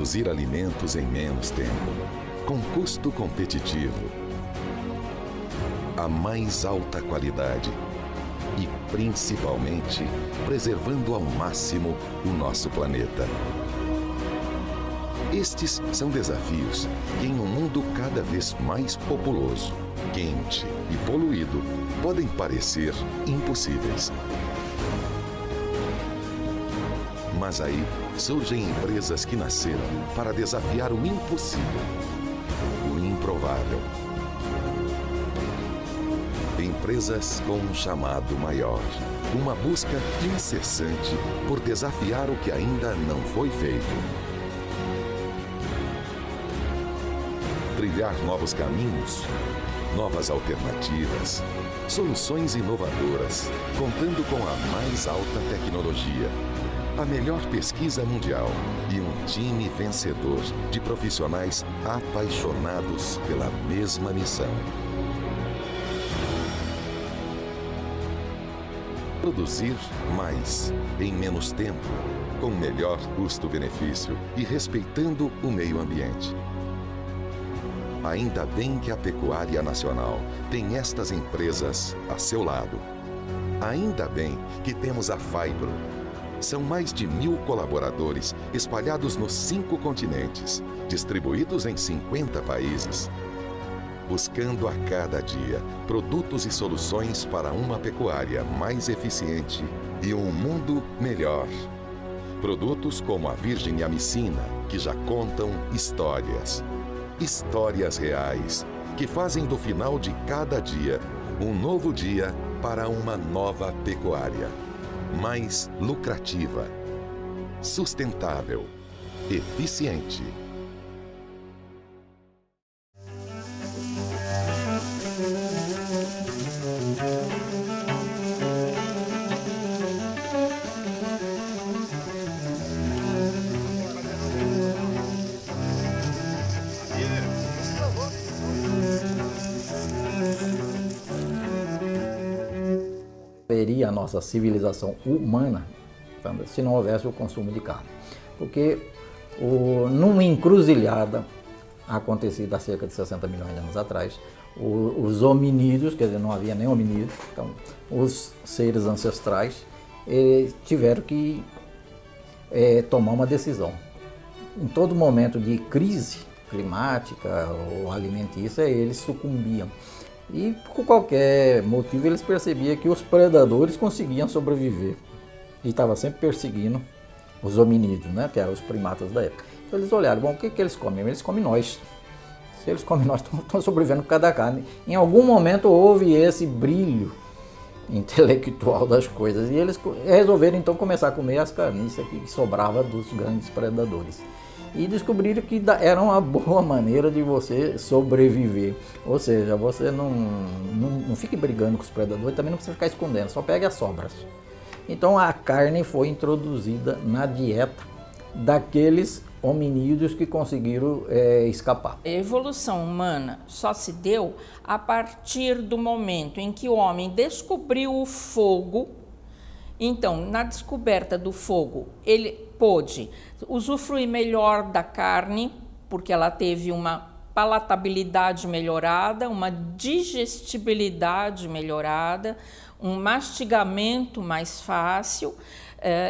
produzir alimentos em menos tempo, com custo competitivo, a mais alta qualidade e, principalmente, preservando ao máximo o nosso planeta. Estes são desafios que, em um mundo cada vez mais populoso, quente e poluído, podem parecer impossíveis. Mas aí surgem empresas que nasceram para desafiar o impossível, o improvável. Empresas com um chamado maior, uma busca incessante por desafiar o que ainda não foi feito. Trilhar novos caminhos, novas alternativas, soluções inovadoras, contando com a mais alta tecnologia, a melhor pesquisa mundial e um time vencedor de profissionais apaixonados pela mesma missão. Produzir mais, em menos tempo, com melhor custo-benefício e respeitando o meio ambiente. Ainda bem que a Pecuária Nacional tem estas empresas a seu lado. Ainda bem que temos a Fibro. São mais de 1.000 colaboradores espalhados nos 5 continentes, distribuídos em 50 países. Buscando a cada dia produtos e soluções para uma pecuária mais eficiente e um mundo melhor. Produtos como a Virgem Amicina, que já contam histórias. Histórias reais, que fazem do final de cada dia um novo dia para uma nova pecuária. Mais lucrativa, sustentável, eficiente. A nossa civilização humana se não houvesse o consumo de carne. Porque numa encruzilhada acontecida há cerca de 60 milhões de anos atrás, os hominídeos, quer dizer, não havia nem hominídeos, então os seres ancestrais tiveram que tomar uma decisão. Em todo momento de crise climática ou alimentícia, eles sucumbiam. E por qualquer motivo eles percebiam que os predadores conseguiam sobreviver. E estavam sempre perseguindo os hominídeos, né, que eram os primatas da época. Então eles olharam, bom, o que eles comem? Eles comem nós. Se eles comem nós, estão sobrevivendo por causa da carne. Em algum momento houve esse brilho intelectual das coisas. E eles resolveram então começar a comer as carniças que sobrava dos grandes predadores. E descobriram que era uma boa maneira de você sobreviver. Ou seja, você não fique brigando com os predadores, também não precisa ficar escondendo, só pegue as sobras. Então a carne foi introduzida na dieta daqueles hominídeos que conseguiram escapar. A evolução humana só se deu a partir do momento em que o homem descobriu o fogo. Então, na descoberta do fogo, ele pôde usufruir melhor da carne, porque ela teve uma palatabilidade melhorada, uma digestibilidade melhorada, um mastigamento mais fácil.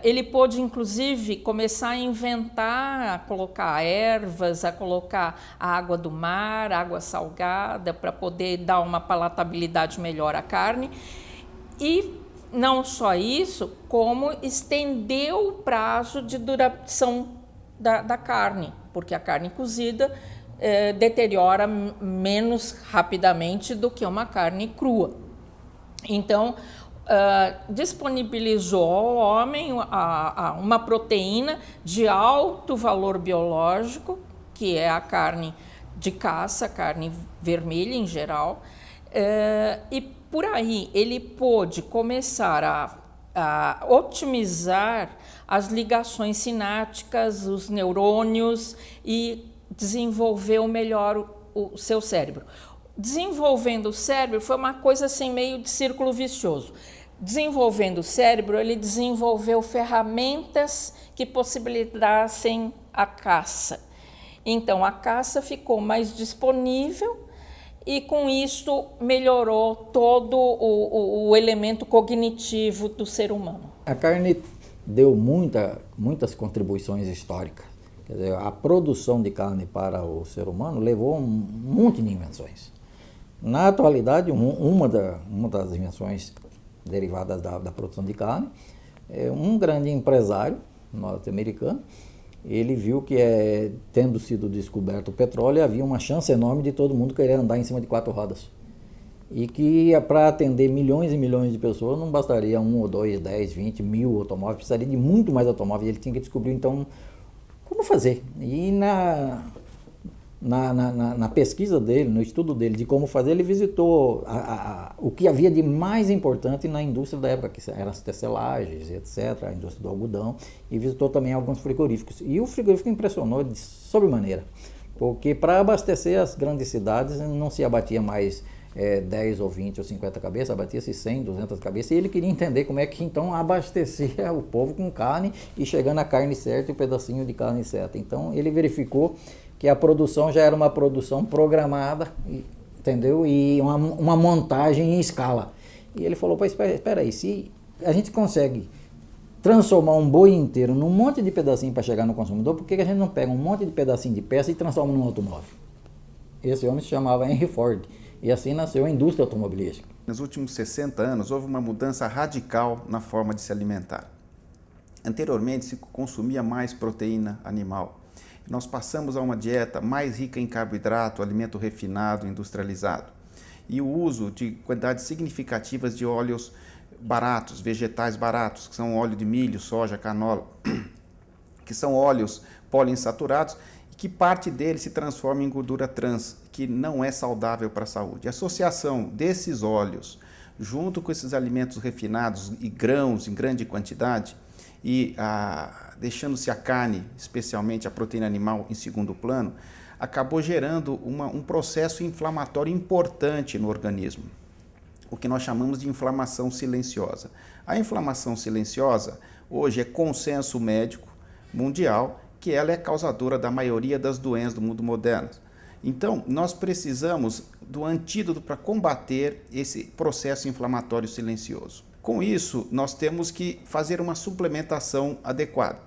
Ele pôde, inclusive, começar a inventar, a colocar ervas, a colocar água do mar, água salgada, para poder dar uma palatabilidade melhor à carne. E não só isso, como estendeu o prazo de duração da carne, porque a carne cozida deteriora menos rapidamente do que uma carne crua. Então, disponibilizou ao homem uma proteína de alto valor biológico, que é a carne de caça, carne vermelha em geral, e por aí ele pôde começar a otimizar as ligações sinápticas, os neurônios e desenvolveu melhor o seu cérebro. Desenvolvendo o cérebro foi uma coisa assim meio de círculo vicioso. Desenvolvendo o cérebro, ele desenvolveu ferramentas que possibilitassem a caça. Então, a caça ficou mais disponível e, com isso, melhorou todo o elemento cognitivo do ser humano. A carne deu muitas contribuições históricas. Quer dizer, a produção de carne para o ser humano levou um monte de invenções. Na atualidade, uma das invenções derivadas da produção de carne é um grande empresário norte-americano. Ele viu que, tendo sido descoberto o petróleo, havia uma chance enorme de todo mundo querer andar em cima de 4 rodas. E que para atender milhões e milhões de pessoas não bastaria 1 ou 2, 10, 20 mil automóveis, precisaria de muito mais automóveis. Ele tinha que descobrir, então, como fazer. E na pesquisa dele, no estudo dele de como fazer, ele visitou o que havia de mais importante na indústria da época, que eram as tecelagens, etc., a indústria do algodão, e visitou também alguns frigoríficos. E o frigorífico impressionou de sobremaneira, porque para abastecer as grandes cidades não se abatia mais 10 ou 20 ou 50 cabeças, abatia-se 100, 200 cabeças, e ele queria entender como é que então abastecia o povo com carne e chegando a carne certa e o pedacinho de carne certa. Então ele verificou que a produção já era uma produção programada, entendeu? E uma montagem em escala. E ele falou, pois espera aí, se a gente consegue transformar um boi inteiro num monte de pedacinho para chegar no consumidor, por que a gente não pega um monte de pedacinho de peça e transforma num automóvel? Esse homem se chamava Henry Ford, e assim nasceu a indústria automobilística. Nos últimos 60 anos, houve uma mudança radical na forma de se alimentar. Anteriormente, se consumia mais proteína animal. Nós passamos a uma dieta mais rica em carboidrato, alimento refinado, industrializado. E o uso de quantidades significativas de óleos baratos, vegetais baratos, que são óleo de milho, soja, canola, que são óleos poliinsaturados, e que parte deles se transforma em gordura trans, que não é saudável para a saúde. A associação desses óleos, junto com esses alimentos refinados e grãos em grande quantidade, e deixando-se a carne, especialmente a proteína animal, em segundo plano, acabou gerando um processo inflamatório importante no organismo, o que nós chamamos de inflamação silenciosa. A inflamação silenciosa, hoje é consenso médico mundial, que ela é causadora da maioria das doenças do mundo moderno. Então, nós precisamos do antídoto para combater esse processo inflamatório silencioso. Com isso, nós temos que fazer uma suplementação adequada.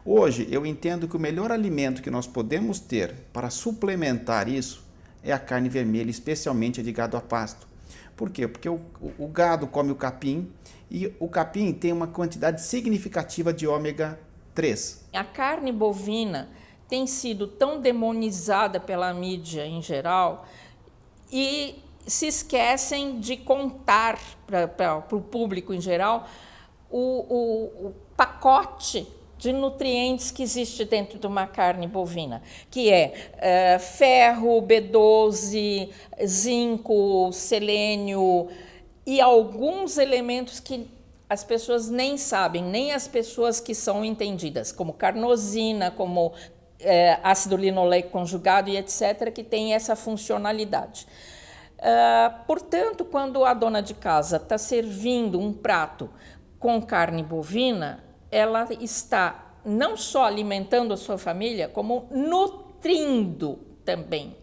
Hoje, eu entendo que o melhor alimento que nós podemos ter para suplementar isso é a carne vermelha, especialmente a de gado a pasto. Por quê? Porque o gado come o capim e o capim tem uma quantidade significativa de ômega 3. A carne bovina tem sido tão demonizada pela mídia em geral e se esquecem de contar para o público em geral o pacote de nutrientes que existe dentro de uma carne bovina, que é ferro, B12, zinco, selênio e alguns elementos que as pessoas nem sabem, nem as pessoas que são entendidas, como carnosina, como ácido linoleico conjugado e etc., que tem essa funcionalidade. Portanto, quando a dona de casa está servindo um prato com carne bovina, ela está não só alimentando a sua família, como nutrindo também.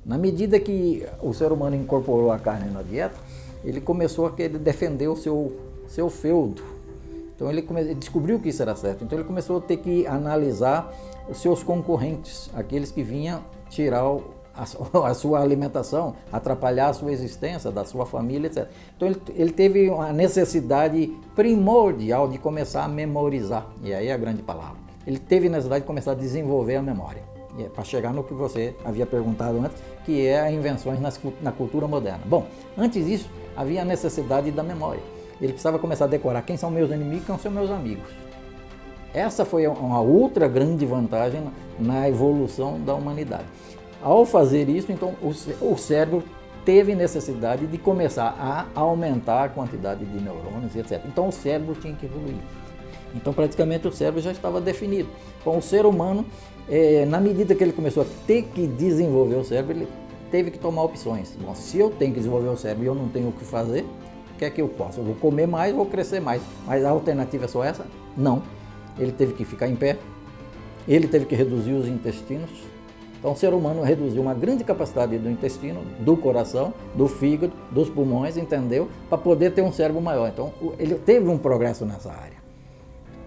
Na medida que o ser humano incorporou a carne na dieta, ele começou a querer defender o seu feudo. Então ele descobriu que isso era certo. Então ele começou a ter que analisar os seus concorrentes, aqueles que vinham tirar a sua alimentação, atrapalhar a sua existência, da sua família, etc. Então ele teve uma necessidade primordial de começar a memorizar, e aí é a grande palavra. Ele teve necessidade de começar a desenvolver a memória, para chegar no que você havia perguntado antes, que é as invenções na cultura moderna. Bom, antes disso, havia a necessidade da memória. Ele precisava começar a decorar quem são meus inimigos e quem são meus amigos. Essa foi uma outra grande vantagem na evolução da humanidade. Ao fazer isso, então, o cérebro teve necessidade de começar a aumentar a quantidade de neurônios, etc. Então, o cérebro tinha que evoluir. Então, praticamente, o cérebro já estava definido. Então, o ser humano, na medida que ele começou a ter que desenvolver o cérebro, ele teve que tomar opções. Bom, se eu tenho que desenvolver o cérebro e eu não tenho o que fazer, o que é que eu posso? Eu vou comer mais, vou crescer mais. Mas a alternativa é só essa? Não. Ele teve que ficar em pé, ele teve que reduzir os intestinos. Então o ser humano reduziu uma grande capacidade do intestino, do coração, do fígado, dos pulmões, entendeu? Para poder ter um cérebro maior. Então ele teve um progresso nessa área.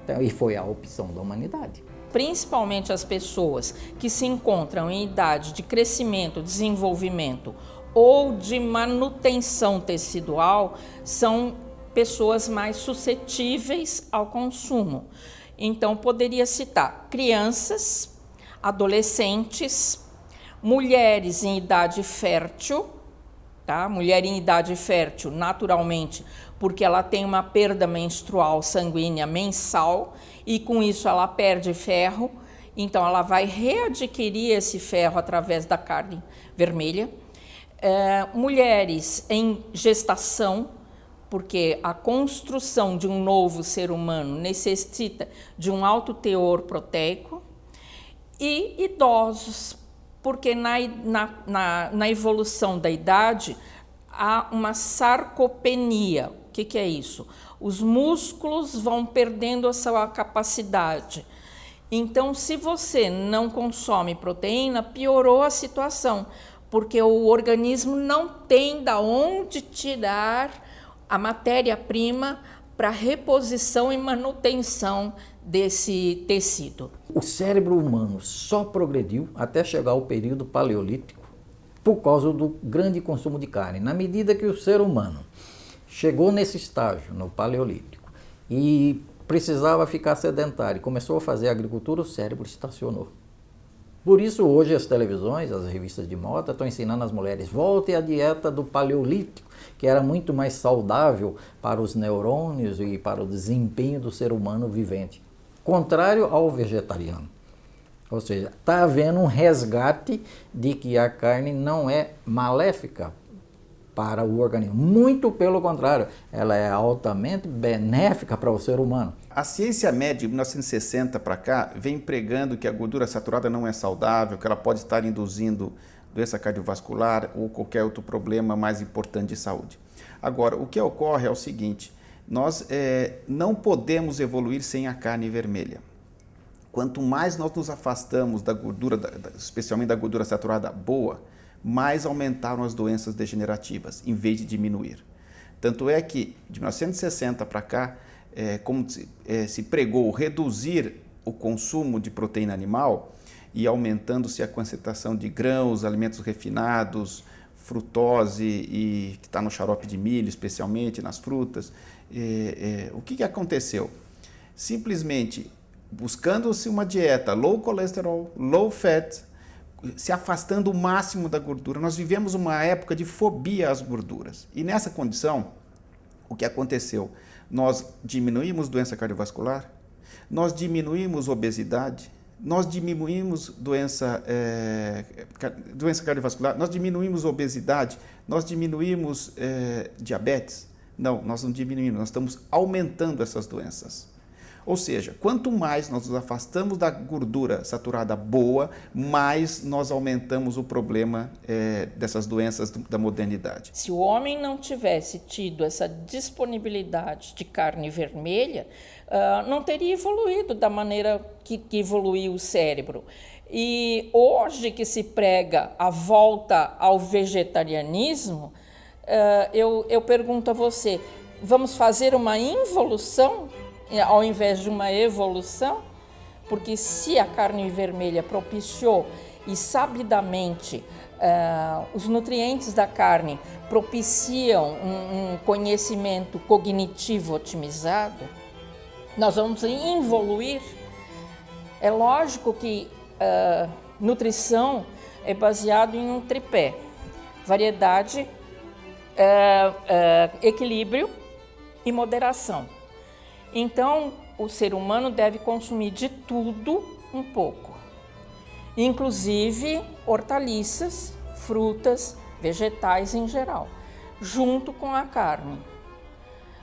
Então, e foi a opção da humanidade. Principalmente as pessoas que se encontram em idade de crescimento, desenvolvimento ou de manutenção tecidual, são pessoas mais suscetíveis ao consumo. Então, poderia citar crianças, adolescentes, mulheres em idade fértil, tá? Mulher em idade fértil, naturalmente, porque ela tem uma perda menstrual sanguínea mensal e com isso ela perde ferro, então ela vai readquirir esse ferro através da carne vermelha. Mulheres em gestação, porque a construção de um novo ser humano necessita de um alto teor proteico, e idosos, porque na evolução da idade há uma sarcopenia. O que é isso? Os músculos vão perdendo a sua capacidade. Então, se você não consome proteína, piorou a situação, porque o organismo não tem de onde tirar a matéria-prima para reposição e manutenção desse tecido. O cérebro humano só progrediu até chegar ao período paleolítico por causa do grande consumo de carne. Na medida que o ser humano chegou nesse estágio, no paleolítico, e precisava ficar sedentário, começou a fazer agricultura, o cérebro estacionou. Por isso hoje as televisões, as revistas de moda estão ensinando as mulheres, voltem à dieta do paleolítico, que era muito mais saudável para os neurônios e para o desempenho do ser humano vivente. Contrário ao vegetariano. Ou seja, está havendo um resgate de que a carne não é maléfica para o organismo. Muito pelo contrário, ela é altamente benéfica para o ser humano. A ciência média de 1960 para cá vem pregando que a gordura saturada não é saudável, que ela pode estar induzindo doença cardiovascular ou qualquer outro problema mais importante de saúde. Agora, o que ocorre é o seguinte, nós não podemos evoluir sem a carne vermelha. Quanto mais nós nos afastamos da gordura, especialmente da gordura saturada boa, mais aumentaram as doenças degenerativas, em vez de diminuir. Tanto é que, de 1960 para cá, como se pregou reduzir o consumo de proteína animal e aumentando-se a concentração de grãos, alimentos refinados, frutose, e que está no xarope de milho, especialmente nas frutas, o que aconteceu? Simplesmente, buscando-se uma dieta low cholesterol, low fat, se afastando o máximo da gordura. Nós vivemos uma época de fobia às gorduras. E nessa condição, o que aconteceu? Nós diminuímos doença cardiovascular, nós diminuímos obesidade, nós diminuímos doença cardiovascular, nós diminuímos obesidade, nós diminuímos diabetes. Não, nós não diminuímos, nós estamos aumentando essas doenças. Ou seja, quanto mais nós nos afastamos da gordura saturada boa, mais nós aumentamos o problema dessas doenças da modernidade. Se o homem não tivesse tido essa disponibilidade de carne vermelha, não teria evoluído da maneira que evoluiu o cérebro. E hoje que se prega a volta ao vegetarianismo, eu pergunto a você, vamos fazer uma involução ao invés de uma evolução? Porque se a carne vermelha propiciou e sabidamente os nutrientes da carne propiciam um conhecimento cognitivo otimizado, nós vamos evoluir. É lógico que nutrição é baseado em um tripé: variedade, equilíbrio e moderação. Então, o ser humano deve consumir de tudo um pouco, inclusive hortaliças, frutas, vegetais em geral, junto com a carne.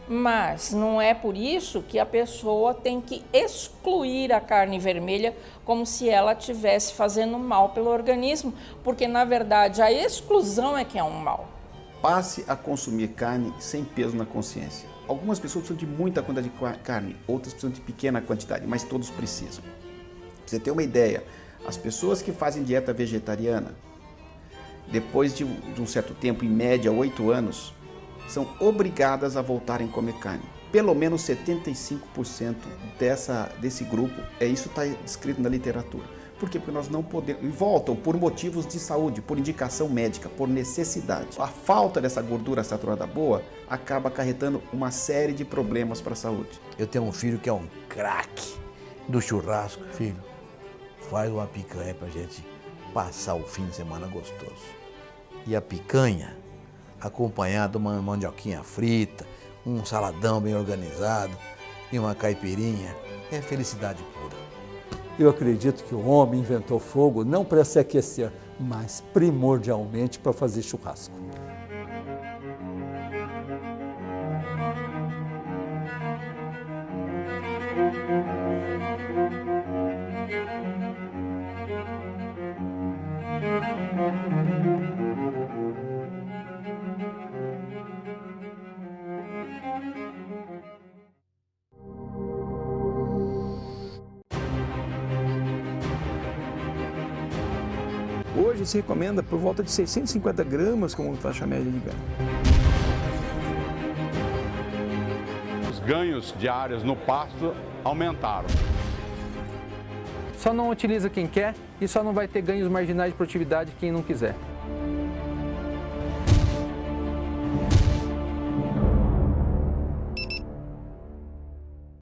Mas não é por isso que a pessoa tem que excluir a carne vermelha como se ela estivesse fazendo mal pelo organismo, porque, na verdade, a exclusão é que é um mal. Passe a consumir carne sem peso na consciência. Algumas pessoas precisam de muita quantidade de carne, outras precisam de pequena quantidade, mas todos precisam. você ter uma ideia, as pessoas que fazem dieta vegetariana, depois de um certo tempo, em média 8 anos, são obrigadas a voltarem a comer carne. Pelo menos 75% desse grupo, isso está descrito na literatura. Por quê? Porque nós não podemos... E voltam por motivos de saúde, por indicação médica, por necessidade. A falta dessa gordura saturada boa acaba acarretando uma série de problemas para a saúde. Eu tenho um filho que é um craque do churrasco. Filho, faz uma picanha pra gente passar o fim de semana gostoso. E a picanha, acompanhada de uma mandioquinha frita, um saladão bem organizado e uma caipirinha, é felicidade pura. Eu acredito que o homem inventou fogo não para se aquecer, mas primordialmente para fazer churrasco. Hoje se recomenda por volta de 650 gramas como taxa média de ganho. Os ganhos diários no pasto aumentaram. Só não utiliza quem quer e só não vai ter ganhos marginais de produtividade quem não quiser.